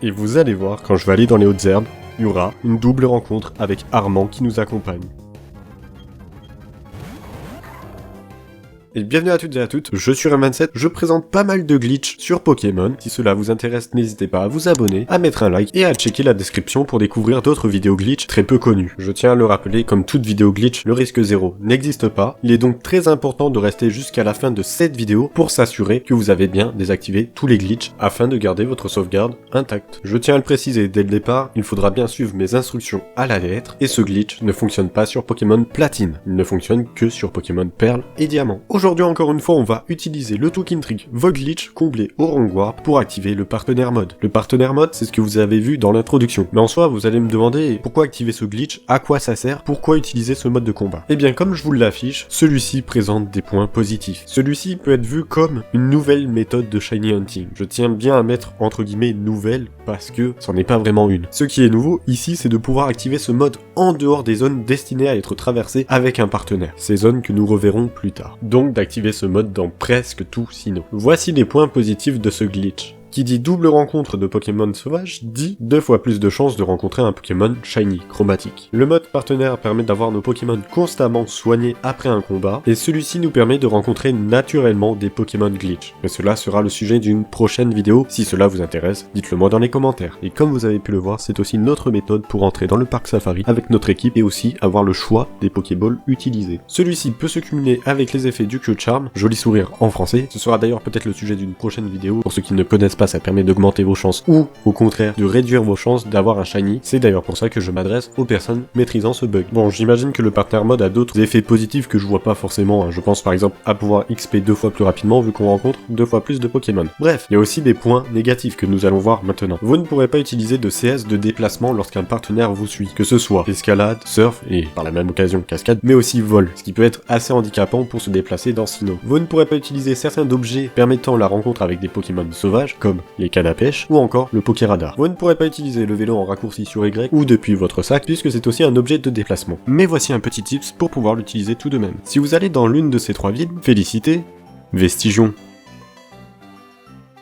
Et vous allez voir, quand je vais aller dans les hautes herbes, il y aura une double rencontre avec Armand qui nous accompagne. Et bienvenue à toutes et à toutes, je suis Rem27, je présente pas mal de glitch sur Pokémon. Si cela vous intéresse, n'hésitez pas à vous abonner, à mettre un like et à checker la description pour découvrir d'autres vidéos glitch très peu connues. Je tiens à le rappeler, comme toute vidéo glitch, le risque zéro n'existe pas. Il est donc très important de rester jusqu'à la fin de cette vidéo pour s'assurer que vous avez bien désactivé tous les glitches afin de garder votre sauvegarde intacte. Je tiens à le préciser dès le départ, il faudra bien suivre mes instructions à la lettre et ce glitch ne fonctionne pas sur Pokémon Platine. Il ne fonctionne que sur Pokémon Perle et Diamant. Aujourd'hui encore une fois, on va utiliser le Talking Trick Volglitch comblé au Rongwar pour activer le partenaire mode. Le partenaire mode, c'est ce que vous avez vu dans l'introduction. Mais en soi, vous allez me demander pourquoi activer ce glitch, à quoi ça sert, pourquoi utiliser ce mode de combat. Eh bien, comme je vous l'affiche, celui-ci présente des points positifs. Celui-ci peut être vu comme une nouvelle méthode de Shiny Hunting. Je tiens bien à mettre entre guillemets nouvelle parce que c'en est pas vraiment une. Ce qui est nouveau ici, c'est de pouvoir activer ce mode en dehors des zones destinées à être traversées avec un partenaire. Ces zones que nous reverrons plus tard. Donc d'activer ce mode dans presque tout Sinnoh. Voici les points positifs de ce glitch. Qui dit double rencontre de Pokémon sauvages, dit 2 fois plus de chances de rencontrer un Pokémon Shiny, chromatique. Le mode partenaire permet d'avoir nos Pokémon constamment soignés après un combat, et celui-ci nous permet de rencontrer naturellement des Pokémon glitch. Mais cela sera le sujet d'une prochaine vidéo, si cela vous intéresse, dites-le moi dans les commentaires. Et comme vous avez pu le voir, c'est aussi notre méthode pour entrer dans le parc safari avec notre équipe et aussi avoir le choix des Pokéballs utilisés. Celui-ci peut se cumuler avec les effets du Q-Charm, joli sourire en français, ce sera d'ailleurs peut-être le sujet d'une prochaine vidéo, pour ceux qui ne connaissent pas, ça permet d'augmenter vos chances ou au contraire de réduire vos chances d'avoir un shiny. C'est d'ailleurs pour ça que je m'adresse aux personnes maîtrisant ce bug. Bon, j'imagine que le partenaire mode a d'autres effets positifs que je vois pas forcément. Je pense par exemple à pouvoir XP 2 fois plus rapidement vu qu'on rencontre 2 fois plus de Pokémon. Bref, il y a aussi des points négatifs que nous allons voir maintenant. Vous ne pourrez pas utiliser de CS de déplacement lorsqu'un partenaire vous suit, que ce soit escalade, surf et par la même occasion cascade, mais aussi vol, ce qui peut être assez handicapant pour se déplacer dans Sinnoh. Vous ne pourrez pas utiliser certains objets permettant la rencontre avec des Pokémon sauvages, comme les cannes à pêche, ou encore le Pokéradar. Vous ne pourrez pas utiliser le vélo en raccourci sur Y ou depuis votre sac, puisque c'est aussi un objet de déplacement. Mais voici un petit tips pour pouvoir l'utiliser tout de même. Si vous allez dans l'une de ces 3 villes, Félicité, Vestigion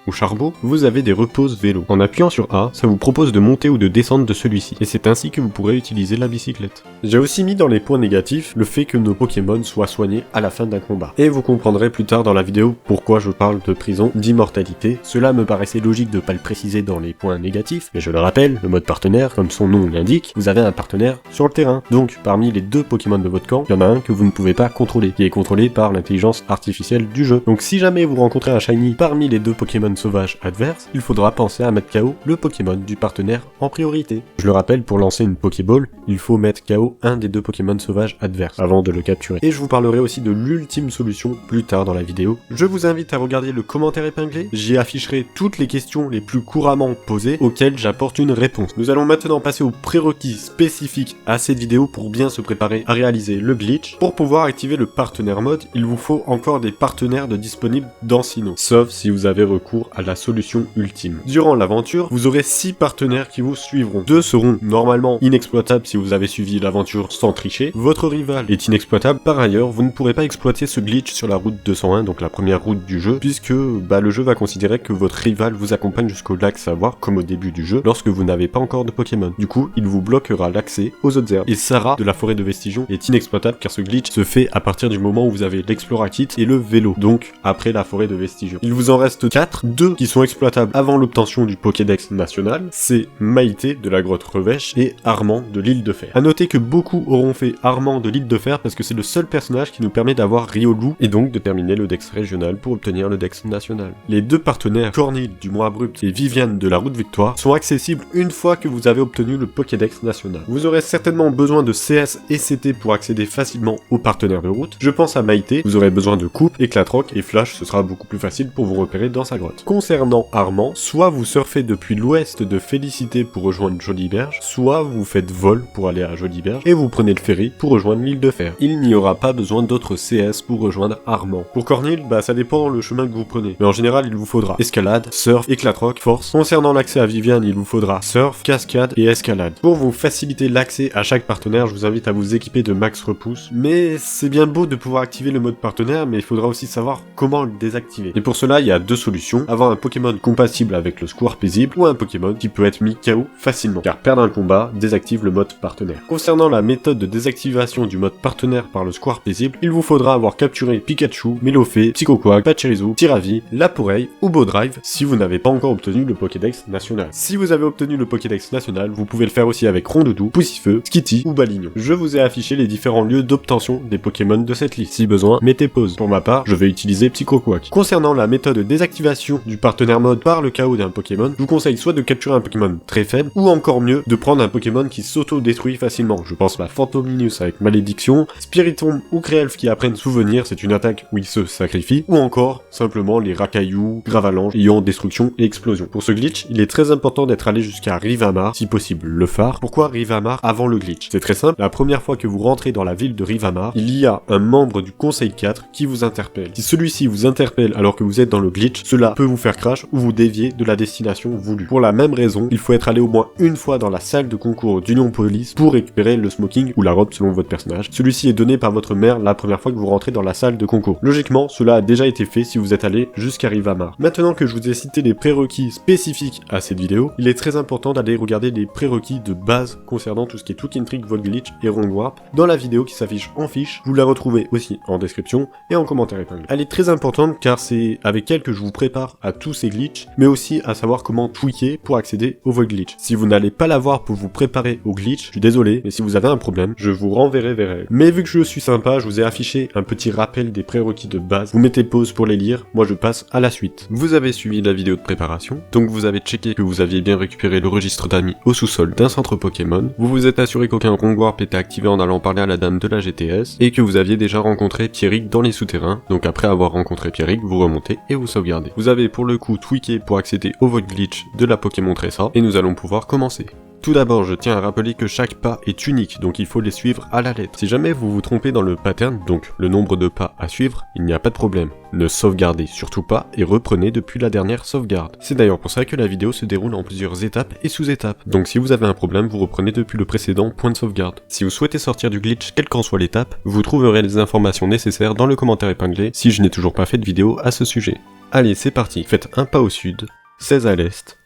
ou Charbot, vous avez des reposes vélo. En appuyant sur A, ça vous propose de monter ou de descendre de celui-ci, et c'est ainsi que vous pourrez utiliser la bicyclette. J'ai aussi mis dans les points négatifs le fait que nos Pokémon soient soignés à la fin d'un combat. Et vous comprendrez plus tard dans la vidéo pourquoi je parle de prison d'immortalité. Cela me paraissait logique de pas le préciser dans les points négatifs, mais je le rappelle, le mode partenaire, comme son nom l'indique, vous avez un partenaire sur le terrain. Donc, parmi les 2 Pokémon de votre camp, il y en a un que vous ne pouvez pas contrôler, qui est contrôlé par l'intelligence artificielle du jeu. Donc si jamais vous rencontrez un Shiny parmi les 2 Pokémon sauvages adverses, il faudra penser à mettre KO le Pokémon du partenaire en priorité. Je le rappelle, pour lancer une Pokéball, il faut mettre KO un des 2 Pokémon sauvages adverses avant de le capturer. Et je vous parlerai aussi de l'ultime solution plus tard dans la vidéo. Je vous invite à regarder le commentaire épinglé, j'y afficherai toutes les questions les plus couramment posées auxquelles j'apporte une réponse. Nous allons maintenant passer aux prérequis spécifiques à cette vidéo pour bien se préparer à réaliser le glitch. Pour pouvoir activer le partenaire mode, il vous faut encore des partenaires disponibles dans Sinnoh, sauf si vous avez recours à la solution ultime. Durant l'aventure, vous aurez 6 partenaires qui vous suivront. 2 seront normalement inexploitables si vous avez suivi l'aventure sans tricher. Votre rival est inexploitable. Par ailleurs, vous ne pourrez pas exploiter ce glitch sur la route 201, donc la première route du jeu, puisque le jeu va considérer que votre rival vous accompagne jusqu'au lac Savoir, comme au début du jeu, lorsque vous n'avez pas encore de Pokémon. Du coup, il vous bloquera l'accès aux autres herbes. Et Sarah de la forêt de Vestigion est inexploitable car ce glitch se fait à partir du moment où vous avez l'Explora Kit et le vélo, donc après la forêt de Vestigion. Il vous en reste 4, 2 qui sont exploitables avant l'obtention du Pokédex national, c'est Maïté de la grotte Revêche et Armand de l'île de Fer. A noter que beaucoup auront fait Armand de l'île de Fer parce que c'est le seul personnage qui nous permet d'avoir Riolu et donc de terminer le Dex régional pour obtenir le Dex national. Les 2 partenaires, Cornil du Mont Abrupt et Viviane de la route Victoire, sont accessibles une fois que vous avez obtenu le Pokédex national. Vous aurez certainement besoin de CS et CT pour accéder facilement aux partenaires de route. Je pense à Maïté, vous aurez besoin de Coupe, Éclatroc et Flash, ce sera beaucoup plus facile pour vous repérer dans sa grotte. Concernant Armand, soit vous surfez depuis l'ouest de Félicité pour rejoindre Joliberge, soit vous faites vol pour aller à Joliberge et vous prenez le ferry pour rejoindre l'île de Fer. Il n'y aura pas besoin d'autres CS pour rejoindre Armand. Pour Cornil, ça dépend le chemin que vous prenez, mais en général il vous faudra escalade, surf, éclatroc, force. Concernant l'accès à Viviane, il vous faudra surf, cascade et escalade. Pour vous faciliter l'accès à chaque partenaire, je vous invite à vous équiper de max repousse, mais c'est bien beau de pouvoir activer le mode partenaire, mais il faudra aussi savoir comment le désactiver. Et pour cela, il y a 2 solutions. avoir un Pokémon compatible avec le Square paisible ou un Pokémon qui peut être mis KO facilement, car perdre un combat désactive le mode partenaire. Concernant la méthode de désactivation du mode partenaire par le Square paisible, il vous faudra avoir capturé Pikachu, Melofeu, Psychoquack, Pachirisu, Tiravi, Laporeille ou Bowdrive si vous n'avez pas encore obtenu le Pokédex national. Si vous avez obtenu le Pokédex national, vous pouvez le faire aussi avec Rondoudou, Poussifeu, Skitty ou Balignon. Je vous ai affiché les différents lieux d'obtention des Pokémon de cette liste. Si besoin, mettez pause. Pour ma part, je vais utiliser Psychoquack. Concernant la méthode de désactivation du partenaire mode par le KO d'un Pokémon, je vous conseille soit de capturer un Pokémon très faible, ou encore mieux, de prendre un Pokémon qui s'auto-détruit facilement. Je pense à Fantominus avec Malédiction, Spiritomb ou Créelf qui apprennent Souvenir, c'est une attaque où il se sacrifie, ou encore, simplement les Racaillou, Gravalanche, ayant Destruction et Explosion. Pour ce glitch, il est très important d'être allé jusqu'à Rivamar, si possible le phare. Pourquoi Rivamar avant le glitch? C'est très simple, la première fois que vous rentrez dans la ville de Rivamar, il y a un membre du Conseil 4 qui vous interpelle. Si celui-ci vous interpelle alors que vous êtes dans le glitch, cela peut vous faire crash ou vous dévier de la destination voulue. Pour la même raison, il faut être allé au moins une fois dans la salle de concours d'Union Police pour récupérer le smoking ou la robe selon votre personnage. Celui-ci est donné par votre mère la première fois que vous rentrez dans la salle de concours. Logiquement, cela a déjà été fait si vous êtes allé jusqu'à Rivamar. Maintenant que je vous ai cité les prérequis spécifiques à cette vidéo, il est très important d'aller regarder les prérequis de base concernant tout ce qui est Twin Trick, Volt Glitch et Rond Warp dans la vidéo qui s'affiche en fiche. Vous la retrouvez aussi en description et en commentaire épinglé. Elle est très importante car c'est avec elle que je vous prépare à tous ces glitches, mais aussi à savoir comment tweaker pour accéder au Volt Glitch. Si vous n'allez pas la voir pour vous préparer au glitch, je suis désolé, mais si vous avez un problème, je vous renverrai vers elle. Mais vu que je suis sympa, je vous ai affiché un petit rappel des prérequis de base. Vous mettez pause pour les lire, moi je passe à la suite. Vous avez suivi la vidéo de préparation, donc vous avez checké que vous aviez bien récupéré le registre d'amis au sous-sol d'un centre Pokémon, vous vous êtes assuré qu'aucun Rong Warp était activé en allant parler à la dame de la GTS, et que vous aviez déjà rencontré Pierrick dans les souterrains, donc après avoir rencontré Pierrick, vous remontez et vous sauvegardez. Vous avez pour le coup tweaké pour accéder au Volt Glitch de la Pokémon Tressa, et nous allons pouvoir commencer. Tout d'abord, je tiens à rappeler que chaque pas est unique, donc il faut les suivre à la lettre. Si jamais vous vous trompez dans le pattern, donc le nombre de pas à suivre, il n'y a pas de problème. Ne sauvegardez surtout pas et reprenez depuis la dernière sauvegarde. C'est d'ailleurs pour ça que la vidéo se déroule en plusieurs étapes et sous-étapes. Donc si vous avez un problème, vous reprenez depuis le précédent point de sauvegarde. Si vous souhaitez sortir du glitch, quelle qu'en soit l'étape, vous trouverez les informations nécessaires dans le commentaire épinglé si je n'ai toujours pas fait de vidéo à ce sujet. Allez, c'est parti. Faites un pas au sud, 16 à l'est.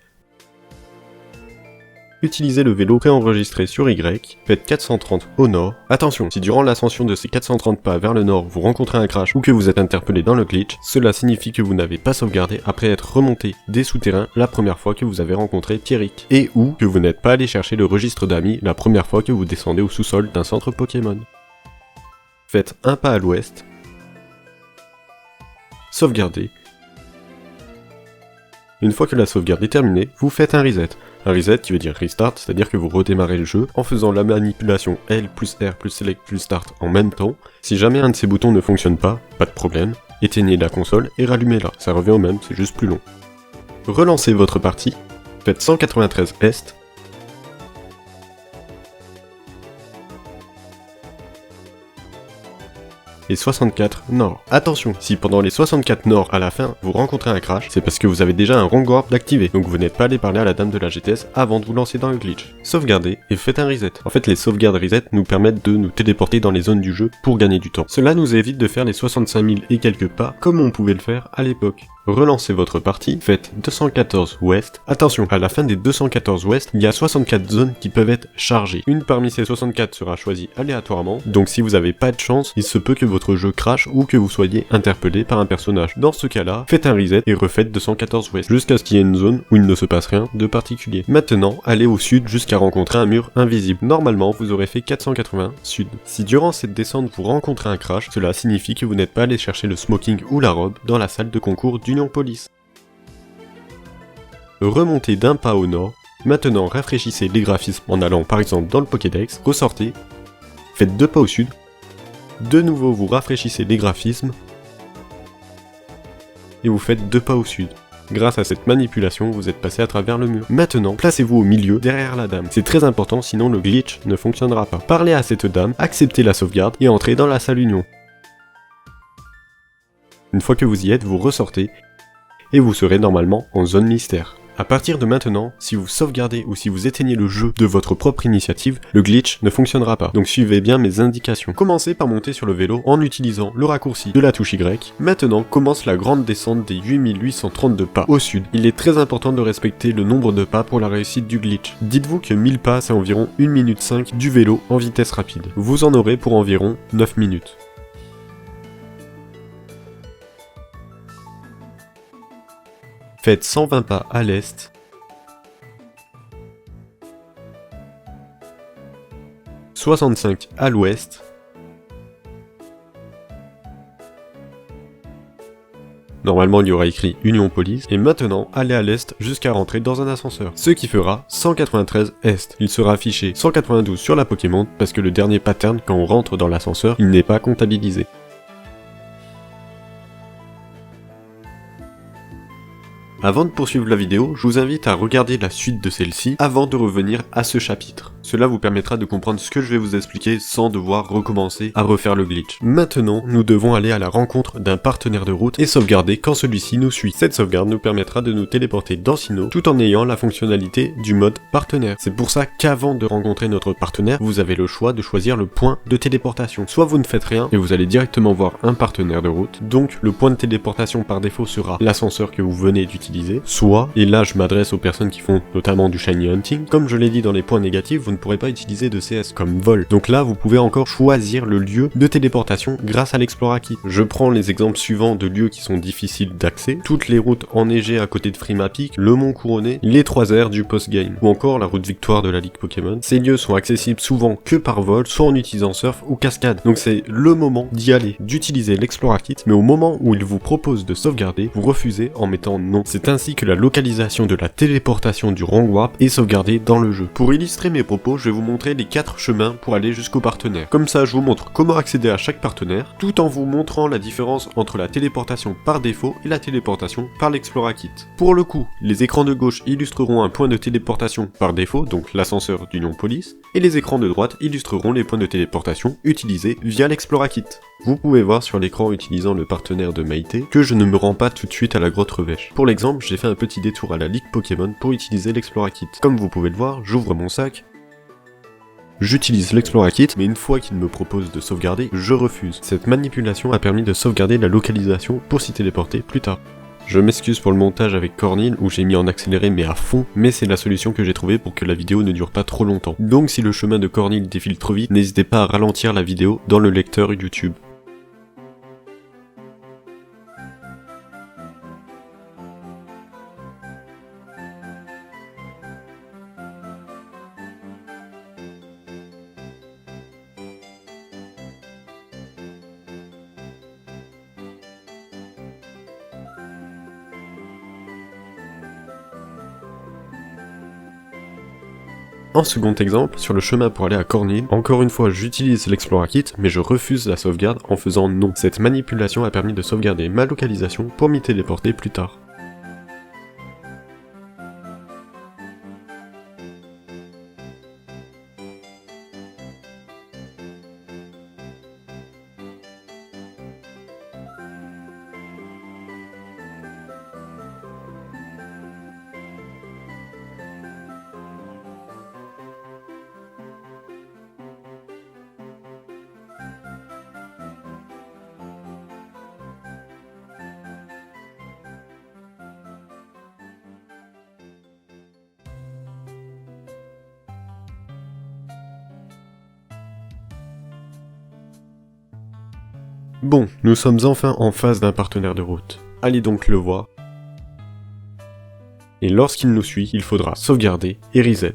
Utilisez le vélo préenregistré sur Y, faites 430 au nord. Attention, si durant l'ascension de ces 430 pas vers le nord vous rencontrez un crash ou que vous êtes interpellé dans le glitch, cela signifie que vous n'avez pas sauvegardé après être remonté des souterrains la première fois que vous avez rencontré Pierrick, et ou que vous n'êtes pas allé chercher le registre d'amis la première fois que vous descendez au sous-sol d'un centre Pokémon. Faites un pas à l'ouest, sauvegardez. Une fois que la sauvegarde est terminée, vous faites un reset. Un reset qui veut dire restart, c'est-à-dire que vous redémarrez le jeu en faisant la manipulation L plus R plus Select plus Start en même temps. Si jamais un de ces boutons ne fonctionne pas de problème, éteignez la console et rallumez-la, ça revient au même, c'est juste plus long. Relancez votre partie, faites 193 Est, et 64 Nord. Attention, si pendant les 64 Nord à la fin vous rencontrez un crash, c'est parce que vous avez déjà un Rong Warp d'activer, donc vous n'êtes pas allé parler à la dame de la GTS avant de vous lancer dans le glitch. Sauvegardez et faites un reset. En fait, les sauvegardes reset nous permettent de nous téléporter dans les zones du jeu pour gagner du temps. Cela nous évite de faire les 65 000 et quelques pas comme on pouvait le faire à l'époque. Relancez votre partie, faites 214 ouest. Attention, à la fin des 214 ouest, il y a 64 zones qui peuvent être chargées. Une parmi ces 64 sera choisie aléatoirement, donc si vous n'avez pas de chance, il se peut que votre jeu crache ou que vous soyez interpellé par un personnage. Dans ce cas-là, faites un reset et refaites 214 ouest, jusqu'à ce qu'il y ait une zone où il ne se passe rien de particulier. Maintenant, allez au sud jusqu'à rencontrer un mur invisible. Normalement, vous aurez fait 480 sud. Si durant cette descente vous rencontrez un crash, cela signifie que vous n'êtes pas allé chercher le smoking ou la robe dans la salle de concours d'Union Police. Remontez d'un pas au nord, maintenant rafraîchissez les graphismes en allant par exemple dans le Pokédex, ressortez, faites 2 pas au sud, de nouveau vous rafraîchissez les graphismes, et vous faites 2 pas au sud. Grâce à cette manipulation, vous êtes passé à travers le mur. Maintenant, placez-vous au milieu, derrière la dame. C'est très important, sinon le glitch ne fonctionnera pas. Parlez à cette dame, acceptez la sauvegarde et entrez dans la salle Union. Une fois que vous y êtes, vous ressortez et vous serez normalement en zone mystère. À partir de maintenant, si vous sauvegardez ou si vous éteignez le jeu de votre propre initiative, le glitch ne fonctionnera pas. Donc suivez bien mes indications. Commencez par monter sur le vélo en utilisant le raccourci de la touche Y. Maintenant commence la grande descente des 8832 pas au sud. Il est très important de respecter le nombre de pas pour la réussite du glitch. Dites-vous que 1000 pas c'est environ 1 minute 5 du vélo en vitesse rapide. Vous en aurez pour environ 9 minutes. Faites 120 pas à l'est, 65 à l'ouest, normalement il y aura écrit Union Police, et maintenant allez à l'est jusqu'à rentrer dans un ascenseur, ce qui fera 193 est. Il sera affiché 192 sur la Pokémon parce que le dernier pattern quand on rentre dans l'ascenseur, il n'est pas comptabilisé. Avant de poursuivre la vidéo, je vous invite à regarder la suite de celle-ci avant de revenir à ce chapitre. Cela vous permettra de comprendre ce que je vais vous expliquer sans devoir recommencer à refaire le glitch. Maintenant, nous devons aller à la rencontre d'un partenaire de route et sauvegarder quand celui-ci nous suit. Cette sauvegarde nous permettra de nous téléporter dans Sinnoh tout en ayant la fonctionnalité du mode partenaire. C'est pour ça qu'avant de rencontrer notre partenaire, vous avez le choix de choisir le point de téléportation. Soit vous ne faites rien et vous allez directement voir un partenaire de route, donc le point de téléportation par défaut sera l'ascenseur que vous venez d'utiliser, soit, et là je m'adresse aux personnes qui font notamment du shiny hunting, comme je l'ai dit dans les points négatifs, vous ne pourrez pas utiliser de CS comme vol. Donc là, vous pouvez encore choisir le lieu de téléportation grâce à l'Explora Kit. Je prends les exemples suivants de lieux qui sont difficiles d'accès, toutes les routes enneigées à côté de Frima Peak, le Mont Couronné, les 3 aires du post-game, ou encore la route Victoire de la Ligue Pokémon. Ces lieux sont accessibles souvent que par vol, soit en utilisant surf ou cascade. Donc c'est le moment d'y aller, d'utiliser l'Explora Kit, mais au moment où il vous propose de sauvegarder, vous refusez en mettant non. C'est ainsi que la localisation de la téléportation du Wrong Warp est sauvegardée dans le jeu. Pour illustrer mes propos, je vais vous montrer les 4 chemins pour aller jusqu'au partenaire. Comme ça, je vous montre comment accéder à chaque partenaire, tout en vous montrant la différence entre la téléportation par défaut et la téléportation par l'Explora Kit. Pour le coup, les écrans de gauche illustreront un point de téléportation par défaut, donc l'ascenseur d'Union Police, et les écrans de droite illustreront les points de téléportation utilisés via l'Explora Kit. Vous pouvez voir sur l'écran utilisant le partenaire de Maïté que je ne me rends pas tout de suite à la grotte Revêche. Pour l'exemple, j'ai fait un petit détour à la Ligue Pokémon pour utiliser l'Explora Kit. Comme vous pouvez le voir, j'ouvre mon sac, j'utilise l'Explora Kit, mais une fois qu'il me propose de sauvegarder, je refuse. Cette manipulation a permis de sauvegarder la localisation pour s'y téléporter plus tard. Je m'excuse pour le montage avec Cornil où j'ai mis en accéléré mais à fond, mais c'est la solution que j'ai trouvée pour que la vidéo ne dure pas trop longtemps. Donc si le chemin de Cornil défile trop vite, n'hésitez pas à ralentir la vidéo dans le lecteur YouTube. En second exemple, sur le chemin pour aller à Cornil, encore une fois j'utilise l'Explora Kit, mais je refuse la sauvegarde en faisant non. Cette manipulation a permis de sauvegarder ma localisation pour m'y téléporter plus tard. Bon, nous sommes enfin en face d'un partenaire de route. Allez donc le voir. Et lorsqu'il nous suit, il faudra sauvegarder et reset.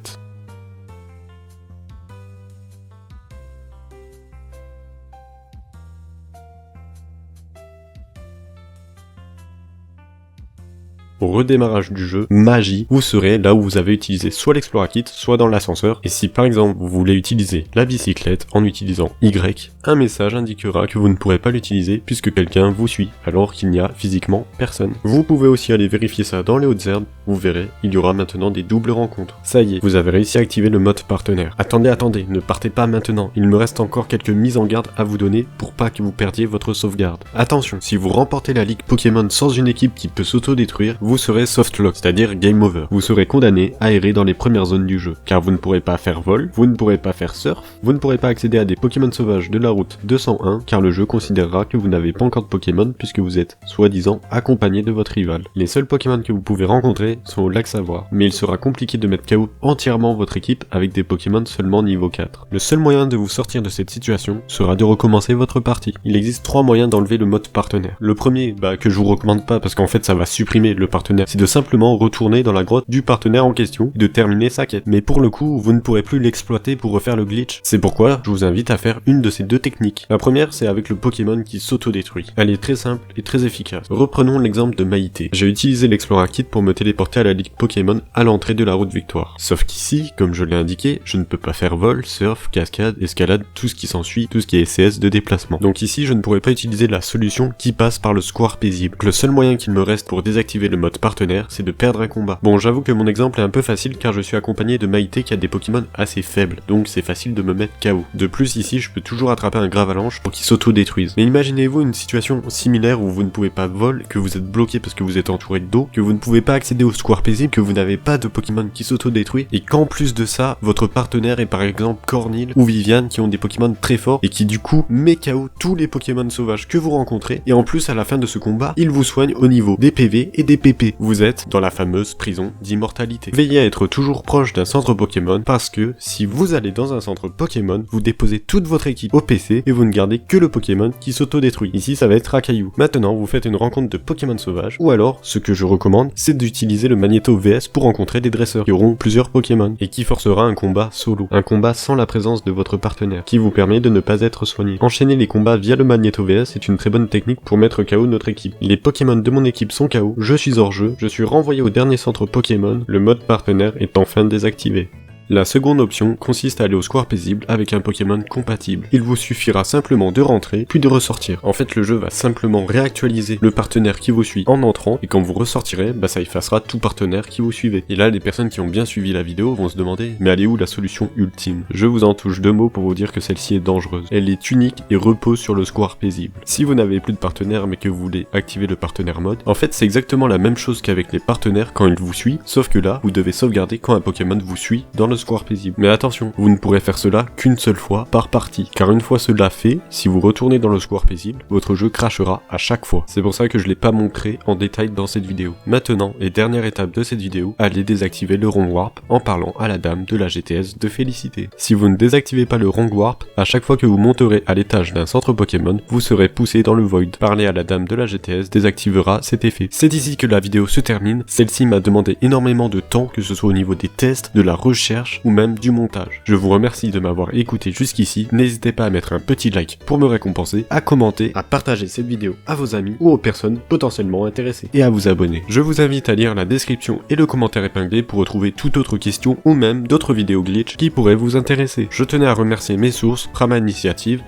Au redémarrage du jeu, magie, vous serez là où vous avez utilisé soit l'Explora Kit, soit dans l'ascenseur, et si par exemple vous voulez utiliser la bicyclette en utilisant Y, un message indiquera que vous ne pourrez pas l'utiliser puisque quelqu'un vous suit, alors qu'il n'y a physiquement personne. Vous pouvez aussi aller vérifier ça dans les hautes herbes, vous verrez, il y aura maintenant des doubles rencontres. Ça y est, vous avez réussi à activer le mode partenaire. Attendez, ne partez pas maintenant, il me reste encore quelques mises en garde à vous donner pour pas que vous perdiez votre sauvegarde. Attention, si vous remportez la Ligue Pokémon sans une équipe qui peut s'auto-détruire, vous serez softlock, c'est-à-dire game over. Vous serez condamné à errer dans les premières zones du jeu, car vous ne pourrez pas faire vol, vous ne pourrez pas faire surf, vous ne pourrez pas accéder à des Pokémon sauvages de la route 201, car le jeu considérera que vous n'avez pas encore de Pokémon puisque vous êtes, soi-disant, accompagné de votre rival. Les seuls Pokémon que vous pouvez rencontrer sont au lac Savoie, mais il sera compliqué de mettre KO entièrement votre équipe avec des Pokémon seulement niveau 4. Le seul moyen de vous sortir de cette situation sera de recommencer votre partie. Il existe 3 moyens d'enlever le mode partenaire. Le premier, que je vous recommande pas parce qu'en fait ça va supprimer le partenaire, c'est de simplement retourner dans la grotte du partenaire en question et de terminer sa quête. Mais pour le coup, vous ne pourrez plus l'exploiter pour refaire le glitch. C'est pourquoi je vous invite à faire une de ces deux techniques. La première, c'est avec le Pokémon qui s'auto-détruit. Elle est très simple et très efficace. Reprenons l'exemple de Maïté. J'ai utilisé l'Explora Kit pour me téléporter à la Ligue Pokémon à l'entrée de la route Victoire. Sauf qu'ici, comme je l'ai indiqué, je ne peux pas faire vol, surf, cascade, escalade, tout ce qui s'ensuit, tout ce qui est CS de déplacement. Donc ici, je ne pourrais pas utiliser la solution qui passe par le square paisible. Donc le seul moyen qu'il me reste pour désactiver le mode partenaire, c'est de perdre un combat. Bon, j'avoue que mon exemple est un peu facile car je suis accompagné de Maïté qui a des Pokémon assez faibles, donc c'est facile de me mettre KO. De plus, ici, je peux toujours attraper un Gravalanche pour qu'il s'auto-détruise. Mais imaginez-vous une situation similaire où vous ne pouvez pas vol, que vous êtes bloqué parce que vous êtes entouré d'eau, que vous ne pouvez pas accéder au square paisible, que vous n'avez pas de Pokémon qui s'auto-détruit, et qu'en plus de ça, votre partenaire est par exemple Cornil ou Viviane qui ont des Pokémon très forts et qui du coup met KO tous les Pokémon sauvages que vous rencontrez, et en plus à la fin de ce combat, il vous soigne au niveau des PV et des PP. Vous êtes dans la fameuse prison d'immortalité. Veillez à être toujours proche d'un centre Pokémon parce que si vous allez dans un centre Pokémon, vous déposez toute votre équipe au PC et vous ne gardez que le Pokémon qui s'auto-détruit. Ici ça va être Racaillou. Maintenant vous faites une rencontre de Pokémon sauvages, ou alors ce que je recommande c'est d'utiliser le Magnéto VS pour rencontrer des dresseurs qui auront plusieurs Pokémon et qui forcera un combat solo. Un combat sans la présence de votre partenaire qui vous permet de ne pas être soigné. Enchaîner les combats via le Magnéto VS est une très bonne technique pour mettre KO notre équipe. Les Pokémon de mon équipe sont KO, je suis hors jeu, je suis renvoyé au dernier centre Pokémon, le mode partenaire est enfin désactivé. La seconde option consiste à aller au square paisible avec un Pokémon compatible. Il vous suffira simplement de rentrer, puis de ressortir. En fait, le jeu va simplement réactualiser le partenaire qui vous suit en entrant, et quand vous ressortirez, ça effacera tout partenaire qui vous suivait. Et là, les personnes qui ont bien suivi la vidéo vont se demander, mais elle est où la solution ultime? Je vous en touche 2 mots pour vous dire que celle-ci est dangereuse. Elle est unique et repose sur le square paisible. Si vous n'avez plus de partenaire mais que vous voulez activer le partenaire mode, en fait, c'est exactement la même chose qu'avec les partenaires quand ils vous suivent, sauf que là, vous devez sauvegarder quand un Pokémon vous suit dans le square paisible. Mais attention, vous ne pourrez faire cela qu'une seule fois par partie, car une fois cela fait, si vous retournez dans le square paisible, votre jeu crashera à chaque fois. C'est pour ça que je l'ai pas montré en détail dans cette vidéo. Maintenant, et dernière étape de cette vidéo, allez désactiver le Wrong Warp en parlant à la dame de la GTS de Félicité. Si vous ne désactivez pas le Wrong Warp, à chaque fois que vous monterez à l'étage d'un centre Pokémon, vous serez poussé dans le Void. Parler à la dame de la GTS désactivera cet effet. C'est ici que la vidéo se termine. Celle-ci m'a demandé énormément de temps, que ce soit au niveau des tests, de la recherche ou même du montage. Je vous remercie de m'avoir écouté jusqu'ici, n'hésitez pas à mettre un petit like pour me récompenser, à commenter, à partager cette vidéo à vos amis ou aux personnes potentiellement intéressées, et à vous abonner. Je vous invite à lire la description et le commentaire épinglé pour retrouver toute autre question ou même d'autres vidéos glitch qui pourraient vous intéresser. Je tenais à remercier mes sources, Prama Initiative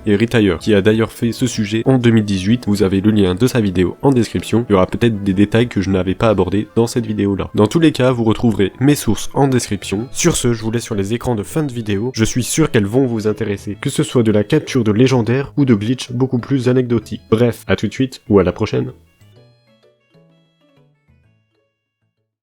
et Retire, qui a d'ailleurs fait ce sujet en 2018, vous avez le lien de sa vidéo en description, il y aura peut-être des détails que je n'avais pas abordés dans cette vidéo là. Dans tous les cas, vous retrouverez mes sources en description. Sur ce, je vous laisse sur les écrans de fin de vidéo, je suis sûr qu'elles vont vous intéresser, que ce soit de la capture de légendaires ou de glitch beaucoup plus anecdotiques. Bref, à tout de suite ou à la prochaine.